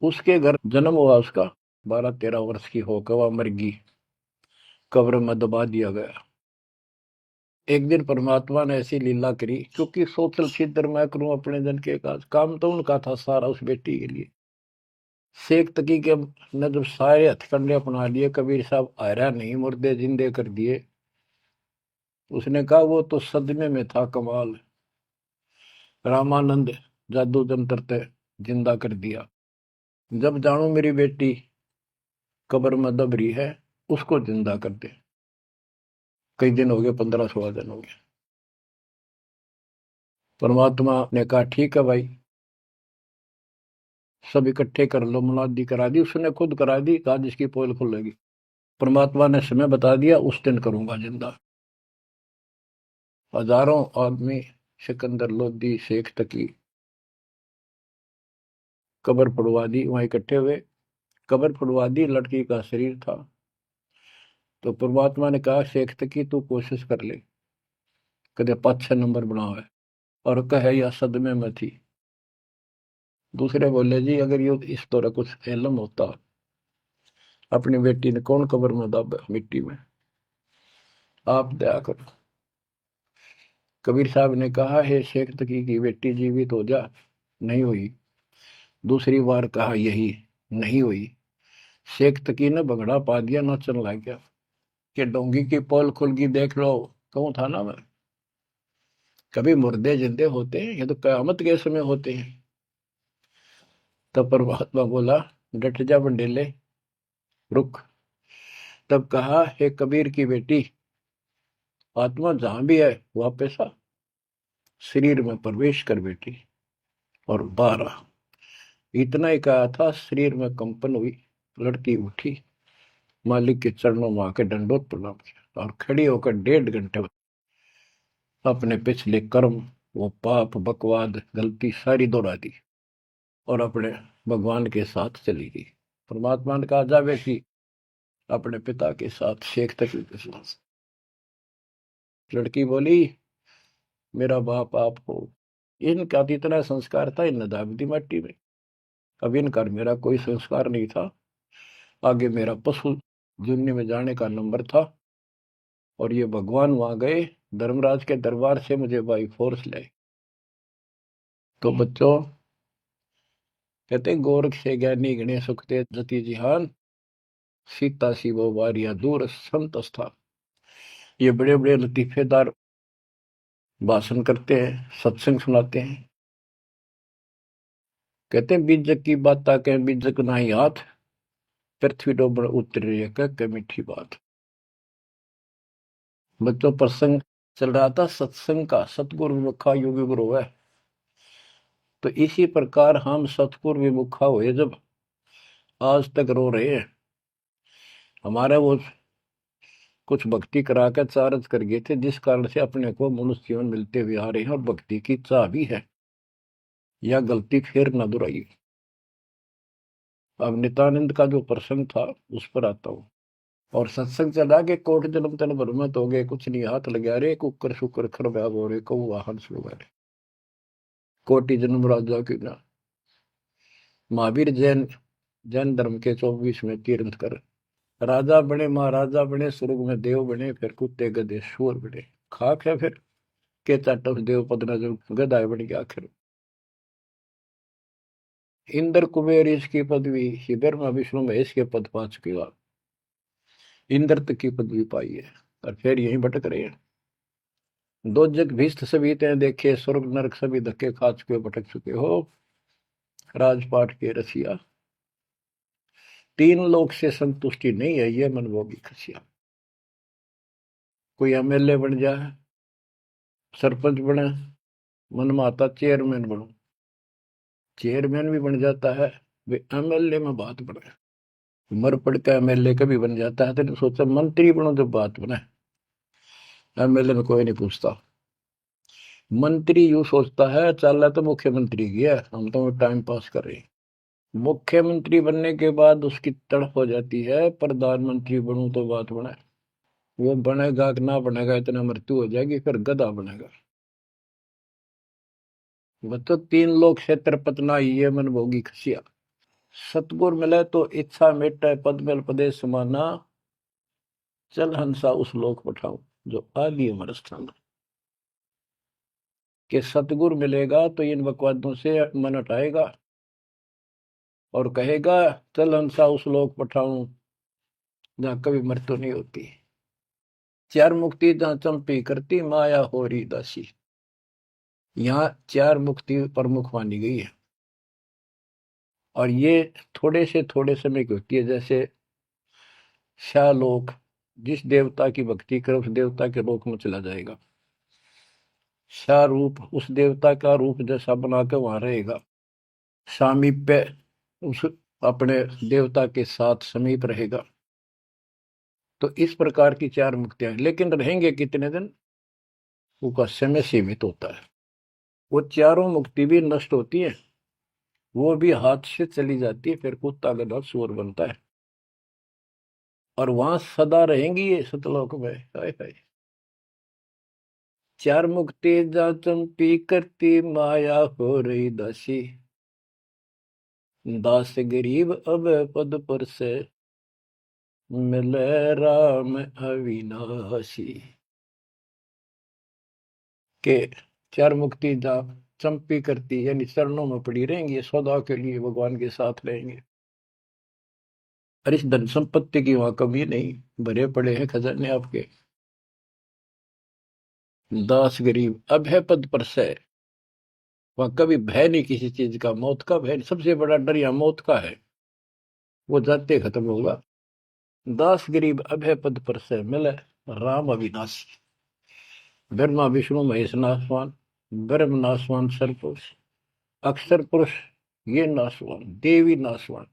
उसके घर जन्म हुआ उसका, 12-13 वर्ष की होकर वह मर गई, कब्र में दबा दिया गया। एक दिन परमात्मा ने ऐसी लीला करी, क्योंकि सोचल छिद्र मैं करूं अपने जन के काज, काम तो उनका था सारा उस बेटी के लिए। शेख तकी के ने जब सारे हथकंडे अपना लिए, कबीर साहब आयरा नहीं, मुर्दे जिंदे कर दिए। उसने कहा वो तो सदमे में था, कमाल, रामानंद जादू जंत्र ते जिंदा कर दिया। जब जानो मेरी बेटी कब्र में दब रही है, उसको जिंदा कर दे। कई दिन हो गए, 15-16 दिन हो गए। परमात्मा ने कहा ठीक है भाई, सब इकट्ठे कर लो। मुनादी करा दी, उसने खुद करा दी, कहा जिसकी पोल खुलेगी। परमात्मा ने समय बता दिया, उस दिन करूंगा जिंदा। हजारों आदमी, सिकंदर लोधी, शेख तकी, कब्र फुड़वा दी, वहां इकट्ठे हुए। कब्र फुड़वा दी, लड़की का शरीर था। तो परमात्मा ने कहा शेख तकी तू कोशिश कर ले, कदे 5-6 नंबर बनाओ है। और कहे या सदमे में थी। दूसरे बोले जी अगर ये इस तरह कुछ इल्म होता, अपनी बेटी ने कौन कब्र में दब मिट्टी में, आप दया करो। कबीर साहब ने कहा है शेख तकी की बेटी जीवित हो जा, नहीं हुई। दूसरी बार कहा, यही नहीं हुई। शेख तकी ने बगड़ा पा दिया, नाचन लग गया कि डोंगी की पोल खुल गई, देख लो। कहूं था ना मैं, कभी मुर्दे जिंदे होते हैं, ये तो कयामत के समय होते हैं। तब परमात्मा बोला डट जा बंडेले, रुक। तब कहा हे कबीर की बेटी, आत्मा जहां भी है वापस आ, शरीर में प्रवेश कर बेटी, और बाहर आ। इतना ही कहा था, शरीर में कंपन हुई, लड़की उठी, मालिक के चरणों में आके दंडोत प्रणाम किया, और खड़ी होकर 1.5 घंटे अपने पिछले कर्म, वो पाप बकवाद गलती सारी दोहरा दी, और अपने भगवान के साथ चली गई। परमात्मा ने कहा जा बेटी अपने पिता के साथ, शेख तकी के साथ। लड़की बोली मेरा बाप आप हो। इनका तो इतना संस्कार था, इन दाब दी मट्टी में। अब इनका मेरा कोई संस्कार नहीं था। आगे मेरा पशु जुन्नी में जाने का नंबर था, और ये भगवान वहां गए, धर्मराज के दरबार से मुझे बाई फोर्स लाए। तो बच्चों कहते गोरख से ज्ञानी गणे सुखते जति जिहान, सीता सी वो वारिया दूर संत स्थान। ये बड़े बड़े लतीफेदार भाषण करते हैं, सत्संग सुनाते हैं। कहते हैं बीजक की बात ताके बीजक नाही हाथ, पृथ्वी डोबण उतरी कह मीठी बात। बच्चों प्रसंग चल रहा था सत्संग का, सतगुरु विमुखा योगी गुरु है। तो इसी प्रकार हम सतगुरु विमुखा हुए जब आज तक रो रहे हैं। हमारे वो कुछ भक्ति करा कर चार्ज कर गए थे, जिस कारण से अपने को मनुष्य जीवन मिलते हुए आ रहे हैं और भक्ति की चाह भी है। यह गलती फिर न दोहराई। अब नित्यानंद का जो प्रसंग था उस पर आता हूं। और सत्संग चला के कोट जन्म तन भ्रमत हो गए, कुछ नहीं हाथ लगा रे, कुकर शुकर खर व्याग हो रे, कहू वाहन सुगा रे, कोटि जन्म राजा की ना। महावीर जैन जैन धर्म के 24वें तीर्थंकर राजा बने, महाराजा बने, स्वर्ग में देव बने, फिर कुत्ते गधे शूर बने। खाक है फिर के चाटव देव पद न जो गदाय बन गया आखिर। इंद्र कुबेर इसकी पदवी, ही ब्रह्मा विष्णु महेश के पद पा चुके बाद इंद्र तक की पदवी पाई है और फिर यहीं भटक रहे हैं। दो जग भीस्त सभी ते देखे, स्वर्ग नरक सभी धक्के खा चुके भटक चुके हो। राजपाट के रसिया, तीन लोक से संतुष्टि नहीं है ये मनभोगी खसिया। कोई एमएलए बन जाए, सरपंच बने, मन में आता चेयरमैन बनूं, चेयरमैन भी बन जाता है, वे एमएलए में बात बने। मर पड़ का एमएलए कभी बन जाता है, तो सोचा मंत्री बनो जब बात बने। एमएलए में कोई नहीं पूछता। मंत्री यूं सोचता है चल तो मुख्यमंत्री की है, हम तो टाइम पास कर रहे हैं। मुख्यमंत्री बनने के बाद उसकी तड़प हो जाती है प्रधानमंत्री बनूं तो बात बने। वो बनेगा कि ना बनेगा, इतना मृत्यु हो जाएगी, फिर गधा बनेगा। वो तो तीन लोग क्षेत्र पतना ये मन भोगी खसिया। सतगुर मिले तो इच्छा मिटे, पद मिल प्रदेश समाना, चल हंसा उस लोक पठाऊं जो आदि अमर स्थान। कि सतगुर मिलेगा तो इन बकवादों से मन हटाएगा और कहेगा चल हंसा उस लोक पठाऊं जहां कभी मृत्यु नहीं होती। चार मुक्ति जहां चंपी करती, माया हो रही दासी। यहाँ चार मुक्ति प्रमुख मानी गई है और ये थोड़े से थोड़े समय की होती है। जैसे शालोक, जिस देवता की भक्ति करे उस देवता के लोक में चला जाएगा। शारूप, उस देवता का रूप जैसा बना के वहां रहेगा। सामीप्य, उस अपने देवता के साथ समीप रहेगा। तो इस प्रकार की चार मुक्तियां, लेकिन रहेंगे कितने दिन, उसका समय सीमित होता है। वो चारों मुक्ति भी नष्ट होती है, वो भी हाथ से चली जाती है, फिर कुत्ता गधा सुअर बनता है और वहां सदा रहेंगी ये सतलोक में। हाय हाय। चार मुक्ति जा चंपी करती, माया हो रही दासी, दास गरीब अब पद पर से, मिले राम अविनाशी। के चार मुक्ति जा चंपी करती यानी चरणों में पड़ी रहेंगी, सदा के लिए भगवान के साथ रहेंगे। और इस धन संपत्ति की वहां कमी नहीं, भरे पड़े हैं खजाने आपके। दास गरीब अब है पद पर से, वहां कभी भय नहीं किसी चीज का, मौत का भय नहीं। सबसे बड़ा डर यहाँ मौत का है, वो जाते खत्म होगा। दास गरीब अब है पद पर से, मिले राम अविनाशी। ब्रह्मा विष्णु महेश नासवान, ब्रह्म नासवान सरपुरुष, अक्षर पुरुष ये नासवान, देवी नासवान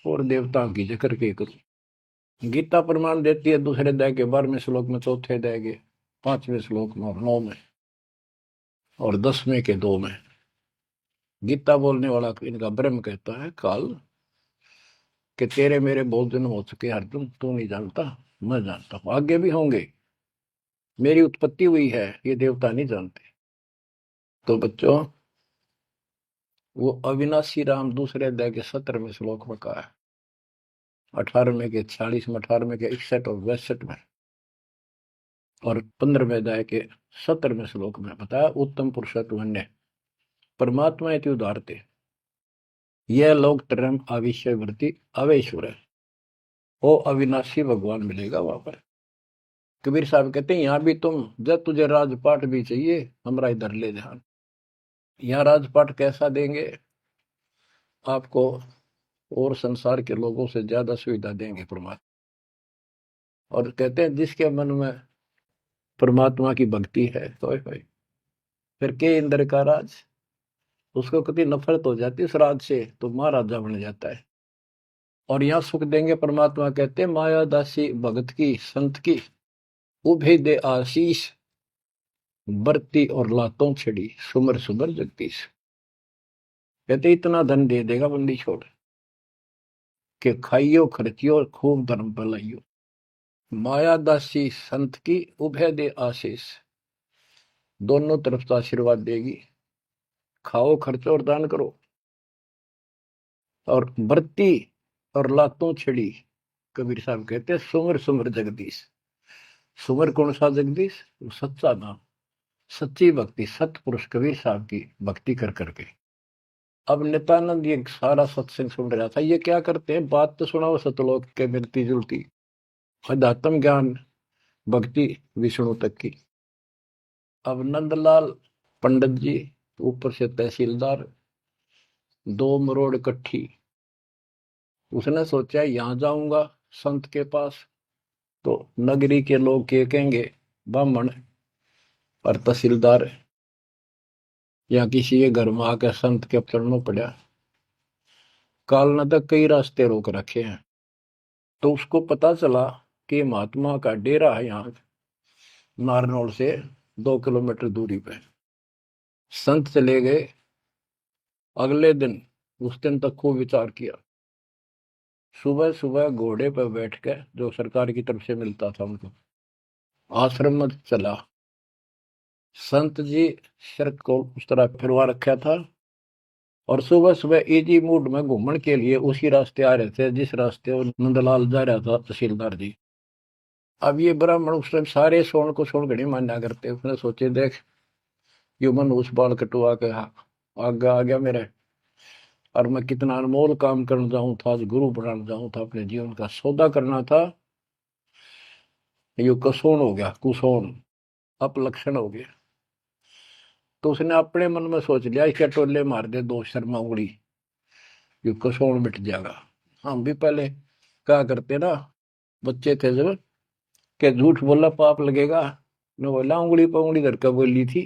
और देवताओं की जिक्र के करूं। गीता प्रमाण देती है दूसरे अध्याय के 12वें श्लोक में, चौथे अध्याय के 5वें श्लोक में और 9 में और 10वें के 2 में। गीता बोलने वाला इनका ब्रह्म कहता है काल कि तेरे मेरे बहुत जन्म हो चुके अर्जुन, तू नहीं जानता, मैं जानता हूं, आगे भी होंगे। मेरी उत्पत्ति हुई है, ये देवता नहीं जानते। तो बच्चों वो अविनाशी राम दूसरे अध्याय के 17वें श्लोक में कहा है, 18वें के 46 में, 18वें के 61 और 62 में और 15वें अध्याय के 17वें श्लोक में बताया। उत्तम पुरुषत्व परमात्मा इति उदारते, यह लोग तरम आविश्य वृत्ति अवेश्वर है। वो अविनाशी भगवान मिलेगा वहां पर। कबीर साहब कहते हैं यहाँ भी तुम, जब तुझे राजपाट भी चाहिए हमारा इधर ले ध्यान। यहाँ राजपाट कैसा देंगे आपको, और संसार के लोगों से ज्यादा सुविधा देंगे परमात्मा। और कहते हैं जिसके मन में परमात्मा की भक्ति है तो फिर के इंद्र का राज, उसको कभी नफरत हो जाती है उस राज से तो महाराजा बन जाता है। और यहाँ सुख देंगे परमात्मा, कहते हैं माया दासी भगत की संत की, उभे दे आशीष, बरती और लातों छिड़ी, सुमर सुमर जगदीश। कहते इतना धन दे देगा बंदी छोड़ के, खाइयो खर्चियो खूब धर्म भलाइयो। माया दासी संत की उभय दे आशीष, दोनों तरफ से आशीर्वाद देगी, खाओ खर्चो और दान करो। और बरती और लातों छिड़ी, कबीर साहब कहते हैं सुमर सुमर जगदीश। सुमर कौन सा जगदीश, सच्चा नाम, सच्ची भक्ति, सतपुरुष कबीर साहब की भक्ति कर करके। अब नित्यानंद ये सारा सत्संग सुन रहा था, ये क्या करते हैं, बात तो सुना वो सतलोक के मिलती जुलती, अध्यात्म ज्ञान भक्ति विष्णु तक की। अब नंदलाल पंडित जी ऊपर से तहसीलदार, 2 मरोड़ इकट्ठी। उसने सोचा यहाँ जाऊंगा संत के पास तो नगरी के लोग क्या कहेंगे, ब्राह्मण और तहसीलदार या किसी के घर में आकर संत के चरणों पड़ा। कालना तक कई रास्ते रोक रखे हैं। तो उसको पता चला कि महात्मा का डेरा है यहाँ नारनौल से 2 किलोमीटर दूरी पे। संत चले गए। अगले दिन, उस दिन तक खूब विचार किया। सुबह सुबह घोड़े पर बैठ कर, जो सरकार की तरफ से मिलता था उनको, आश्रम में चला। संत जी शर्त को उस तरह फिरवा रखा था और सुबह सुबह इजी मूड में घूमने के लिए उसी रास्ते आ रहे थे जिस रास्ते वो नंदलाल जा रहा था तहसीलदार जी। अब ये ब्राह्मण उस टाइम सारे सोन को सोन घड़ी मान्या करते। उसने सोचे देख यू मन उस बाल कटवा के आगे आ गया मेरे, और मैं कितना अनमोल काम करने जाऊं था, आज गुरु बनाने जाऊं था, अपने जीवन का सौदा करना था, यू कसोन हो गया, कुसोन अपलक्षण हो गया। तो उसने अपने मन में सोच लिया इसके टोले मार दे 2 शर्मा उंगली, यू कसोन मिट जाएगा। हम भी पहले क्या करते ना, बच्चे थे जब, के झूठ बोला पाप लगेगा, ने बोला उंगली पर उंगली धर कर बोली थी,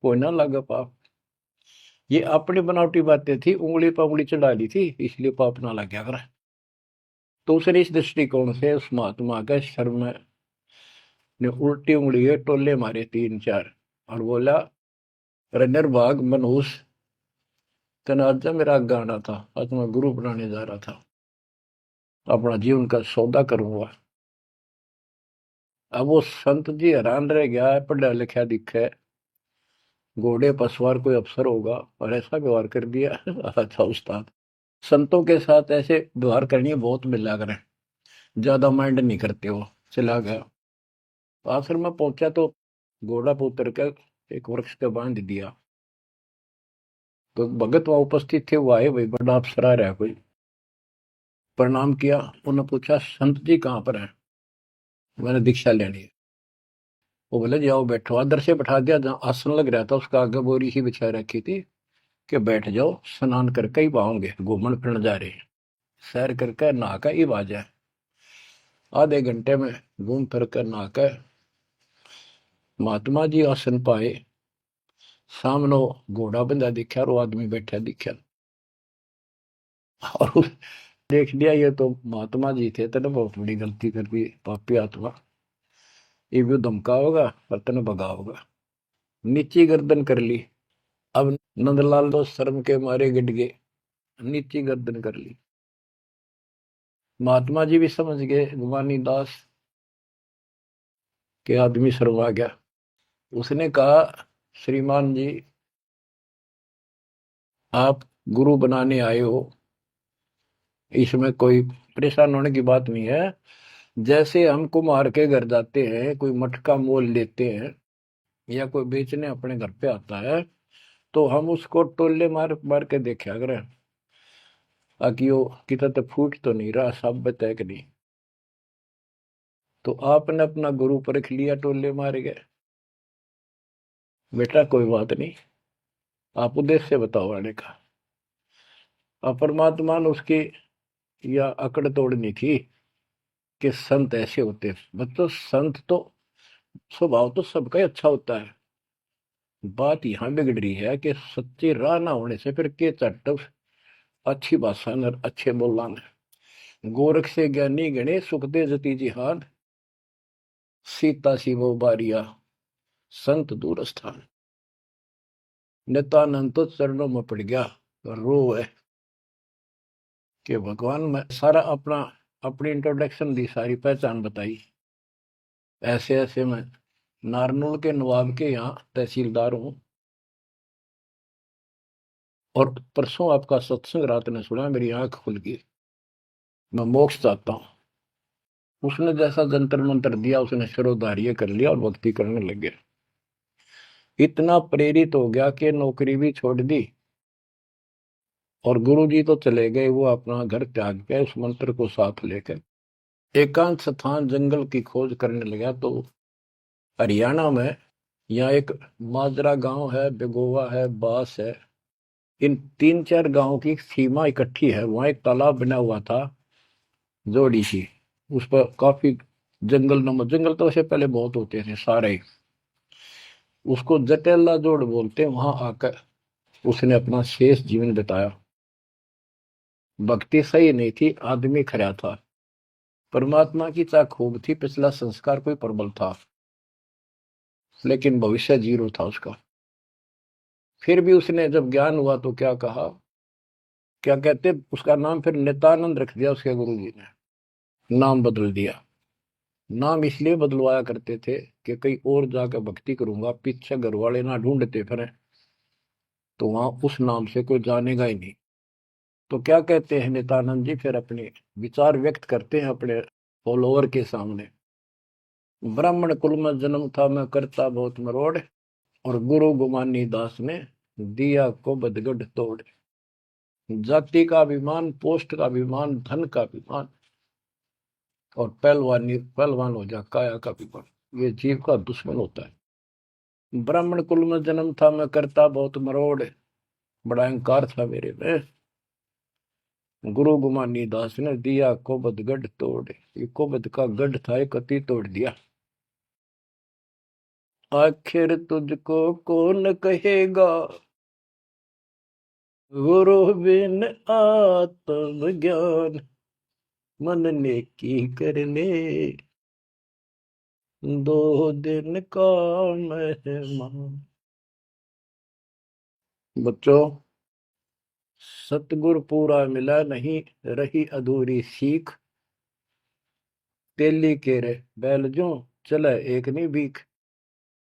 कोई ना लगा पाप। ये अपनी बनावटी बातें थी, उंगली पर उंगली चढ़ा ली थी इसलिए पाप ना लग गया कर। तो उसने इस दृष्टिकोण से उस महात्मा का शर्म ने उल्टी उंगली है टोले मारे 3-4 और बोला रनर भाग मनहूस, तनाजा मेरा गाना था, आज मैं गुरु बनाने जा रहा था, अपना जीवन का सौदा करूंगा। अब वो संत जी हैरान रह गया, पढ़ा लिखा दिखे, घोड़े पर सवार कोई अफसर होगा और ऐसा व्यवहार कर दिया। अच्छा उस्ताद, संतों के साथ ऐसे व्यवहार करनी बहुत मिला करें, ज्यादा माइंड नहीं करते। वो चला गया। आश्रम में पहुंचा तो घोड़ा पे उतर कर एक वृक्ष पे बांध दिया। तो भगत वहां उपस्थित थे, वो आए, भाई बड़ा अफसर आ रहा है कोई। प्रणाम किया। उन्होंने पूछा संत जी कहाँ पर हैं, मैंने दीक्षा लेनी है। वो बोले जाओ बैठो, आदर से बैठा दिया। जहाँ आसन लग रहा था उसका आगे बोरी सी बिछा रखी थी कि बैठ जाओ, स्नान करके ही पाओगे, घूमन फिरन जा रहे हैं, सैर करके नहा कर ही आ जाए। आधे घंटे में घूम फिर कर नहा कर महात्मा जी आसन पाए। सामने घोड़ा बंधा दिखा और वो आदमी बैठा दिखा, और देख लिया ये तो महात्मा जी थे, तेने बहुत बड़ी गलती कर दी पापी आत्मा, ये भी धमका होगा और तेने भगा होगा। नीची गर्दन कर ली। अब नंदलाल तो शर्म के मारे गिट गए, नीची गर्दन कर ली। महात्मा जी भी समझ गए गुमानी दास के आदमी शर्मा गया। उसने कहा श्रीमान जी आप गुरु बनाने आए हो, इसमें कोई परेशान होने की बात नहीं है। जैसे हम कुम्हार के घर जाते हैं, कोई मटका मोल लेते हैं या कोई बेचने अपने घर पे आता है तो हम उसको टोले मार मार के देखा करें ताकि वो कितना तो फूट तो नहीं रहा, साबित है कि नहीं। तो आपने अपना गुरु परख लिया, टोले मार गए। बेटा कोई बात नहीं, आप उद्देश्य बताओ आने का। और परमात्मा ने उसकी या अकड़ तोड़नी थी कि संत ऐसे होते हैं। मतलब संत तो स्वभाव तो सबका ही अच्छा होता है। बात यहाँ बिगड़ रही है कि सच्ची राह ना होने से फिर के चट्ट अच्छी भाषा न अच्छे बोलना न। गोरख से ज्ञानी गणे सुख दे जती जिहान, सीता सी वो बारिया संत दूर स्थान। नित्यानंद तो चरणों में पड़ गया, रो है कि भगवान मैं सारा अपना अपनी इंट्रोडक्शन दी, सारी पहचान बताई। ऐसे ऐसे मैं नारनौल के नवाब के यहाँ तहसीलदार हूँ, और परसों आपका सत्संग रात ने सुना, मेरी आंख खुल गई, मैं मोक्ष चाहता हूँ। उसने जैसा जंतर मंत्र दिया, उसने शिरोधार्य कर लिया और भक्ति करने लग गया। इतना प्रेरित हो गया कि नौकरी भी छोड़ दी, और गुरुजी तो चले गए, वो अपना घर त्याग के उस मंत्र को साथ लेकर एकांत स्थान जंगल की खोज करने लगा। तो हरियाणा में यहाँ एक माजरा गांव है, बेगोवा है, बास है, इन 3-4 गांवों की सीमा इकट्ठी है। वहां एक तालाब बना हुआ था, जोड़ी सी, उस पर काफी जंगल नमक, जंगल तो वैसे पहले बहुत होते थे सारे, उसको जटेला जोड़ बोलते। वहां आकर उसने अपना शेष जीवन बिताया। भक्ति सही नहीं थी, आदमी खरा था, परमात्मा की चाह खूब थी, पिछला संस्कार कोई प्रबल था, लेकिन भविष्य जीरो था उसका। फिर भी उसने जब ज्ञान हुआ तो क्या कहा, क्या कहते, उसका नाम फिर नित्यानंद रख दिया उसके गुरु जी ने, नाम बदल दिया। नाम इसलिए बदलवाया करते थे कि कहीं और जाकर भक्ति करूंगा, पीछे घर वाले ना ढूंढते फिर, तो वहां उस नाम से कोई जानेगा ही नहीं। तो क्या कहते हैं नित्यानंद जी, फिर अपने विचार व्यक्त करते हैं अपने फॉलोअर के सामने। ब्राह्मण कुल में जन्म था, मैं करता बहुत मरोड़, और गुरु गुमानी दास ने दिया को बदगढ़ तोड़। जाति का अभिमान, पोस्ट का अभिमान, धन का अभिमान, और पहलवानी पहलवान हो जा काया का अभिमान, ये जीव का दुश्मन होता है। ब्राह्मण कुल में जन्म था, मैं करता बहुत मरोड़, बड़ा अहंकार था मेरे में, गुरु गुमानी दास ने दिया कोबद गढ़ तोड़। ये कोबद का गढ़ था, एक अति तोड़ दिया। आखिर तुझको कौन कहेगा, गुरु बिन आत्म ज्ञान, मन ने की करने दो दिन का मेहमान। बच्चों, सतगुरु पूरा मिला नहीं, रही अधूरी सीख, तेली के रे बैल जो चले एक नहीं भीख।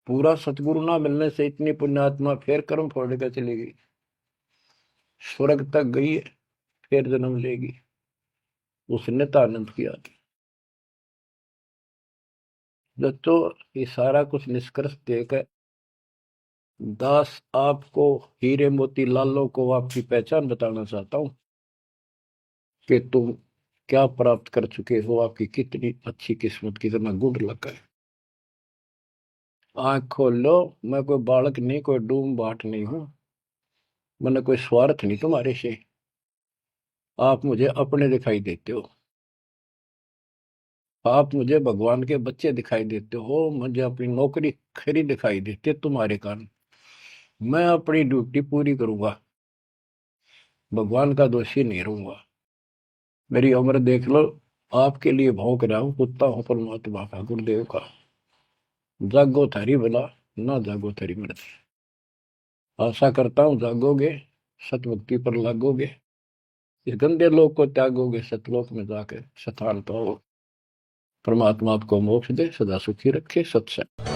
पूरा सतगुरु ना मिलने से इतनी पुण्यात्मा फिर कर्म फोड़ कर चली गई, स्वर्ग तक गई है, फिर जन्म लेगी। उसने तो आनंद किया। तो ये सारा कुछ निष्कर्ष देकर दास आपको, हीरे मोती लालों को आपकी पहचान बताना चाहता हूं कि तुम क्या प्राप्त कर चुके हो, आपकी कितनी अच्छी किस्मत, कितना गुण लगा है। आंख खोल लो, मैं कोई बालक नहीं, कोई डूम बाट नहीं हूं, मैंने कोई स्वार्थ नहीं तुम्हारे से। आप मुझे अपने दिखाई देते हो, आप मुझे भगवान के बच्चे दिखाई देते हो, मुझे अपनी नौकरी खरी दिखाई देती है तुम्हारे कारण। मैं अपनी ड्यूटी पूरी करूंगा, भगवान का दोषी नहीं रहूंगा। मेरी उम्र देख लो, आपके लिए भौंक रहा हूं, कुत्ता हूं परमात्मा का, गुरुदेव का। जागो थारी भला, ना जागो थारी मर्जी। आशा करता हूं जागोगे, सतभक्ति पर लागोगे, इस गंदे लोक को त्यागोगे, सतलोक में जाकर स्थान पाओ। परमात्मा आपको मोक्ष दे, सदा सुखी रखे। सत्संग।